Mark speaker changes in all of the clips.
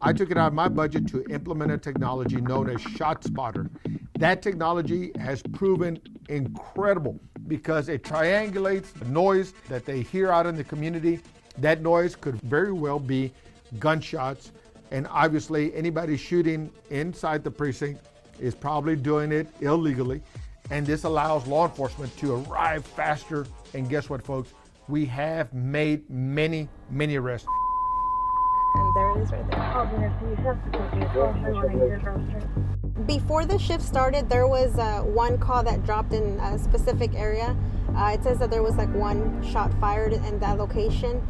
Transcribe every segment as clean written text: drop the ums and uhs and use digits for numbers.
Speaker 1: I took it out of my budget to implement a technology known as ShotSpotter. That technology has proven incredible because it triangulates the noise that they hear out in the community. That noise could very well be gunshots, and obviously anybody shooting inside the precinct is probably doing it illegally, and this allows law enforcement to arrive faster. And guess what, folks? We have made many arrests.
Speaker 2: And there it is right there. Before the shift started, there was one call that dropped in a specific area. It says that there was like one shot fired in that location.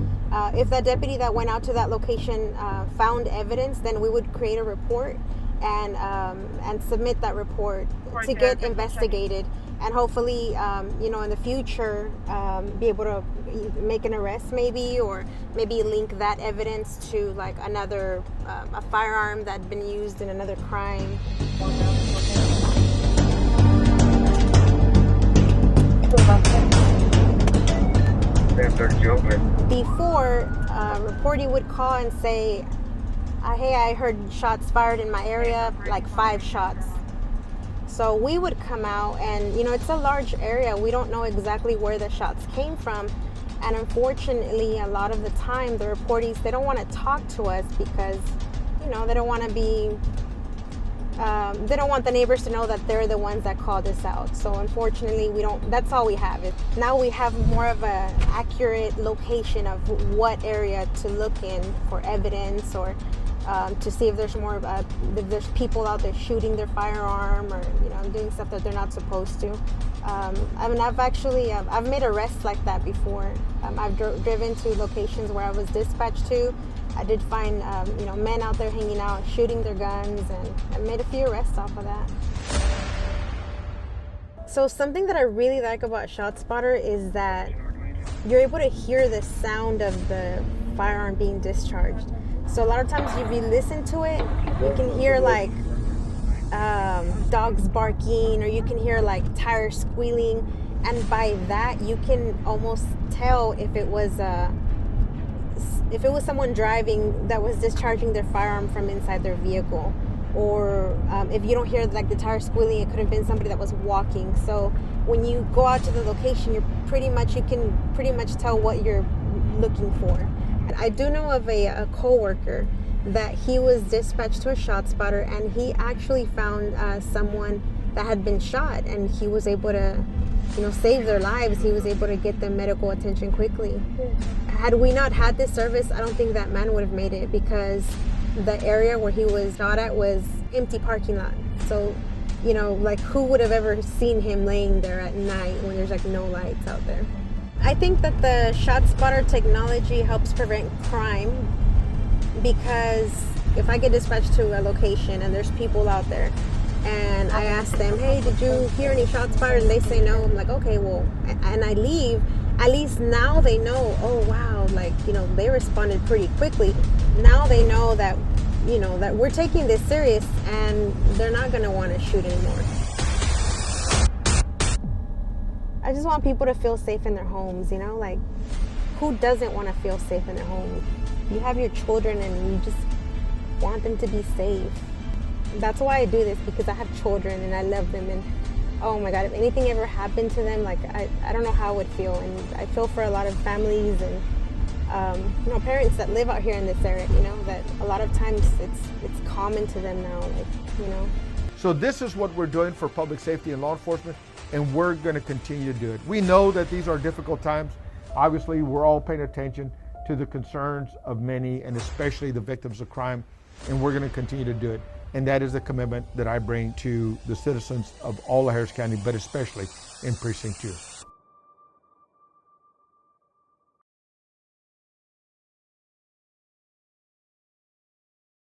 Speaker 2: If that deputy that went out to that location found evidence, then we would create a report and submit that report to get investigated, and hopefully, in the future, be able to make an arrest maybe, or maybe link that evidence to like another a firearm that had been used in another crime. Before, reportee would call and say, hey, I heard shots fired in my area, like 5 shots. So we would come out and, it's a large area. We don't know exactly where the shots came from. And unfortunately, a lot of the time, the reportees, they don't want to talk to us because, they don't want to be, they don't want the neighbors to know that they're the ones that called us out. So unfortunately, that's all we have. Now we have more of an accurate location of what area to look in for evidence, or to see if there's if there's people out there shooting their firearm, or doing stuff that they're not supposed to. I've made arrests like that before. I've driven to locations where I was dispatched to. I did find men out there hanging out, shooting their guns, and I made a few arrests off of that. So something that I really like about ShotSpotter is that you're able to hear the sound of the firearm being discharged. So a lot of times if you listen to it, you can hear like dogs barking, or you can hear like tires squealing, and by that you can almost tell if it was someone driving that was discharging their firearm from inside their vehicle, or if you don't hear like the tires squealing, it could have been somebody that was walking. So when you go out to the location, you can pretty much tell what you're looking for. I do know of a co-worker that he was dispatched to a ShotSpotter, and he actually found someone that had been shot, and he was able to, save their lives. He was able to get them medical attention quickly. Had we not had this service, I don't think that man would have made it, because the area where he was shot at was empty parking lot. So, who would have ever seen him laying there at night when there's like no lights out there? I think that the ShotSpotter technology helps prevent crime, because if I get dispatched to a location and there's people out there, and I ask them, hey, did you hear any shots fired? And they say no. I'm like, okay, well, and I leave. At least now they know, oh, wow, they responded pretty quickly. Now they know that, that we're taking this serious, and they're not going to want to shoot anymore. I just want people to feel safe in their homes, who doesn't want to feel safe in their home? You have your children and you just want them to be safe. That's why I do this, because I have children and I love them, and oh my God, if anything ever happened to them, I don't know how I would feel. And I feel for a lot of families and parents that live out here in this area, that a lot of times it's common to them now,
Speaker 1: So this is what we're doing for public safety and law enforcement, and we're going to continue to do it. We know that these are difficult times. Obviously, we're all paying attention to the concerns of many, and especially the victims of crime, and we're going to continue to do it. And that is the commitment that I bring to the citizens of all of Harris County, but especially in Precinct 2.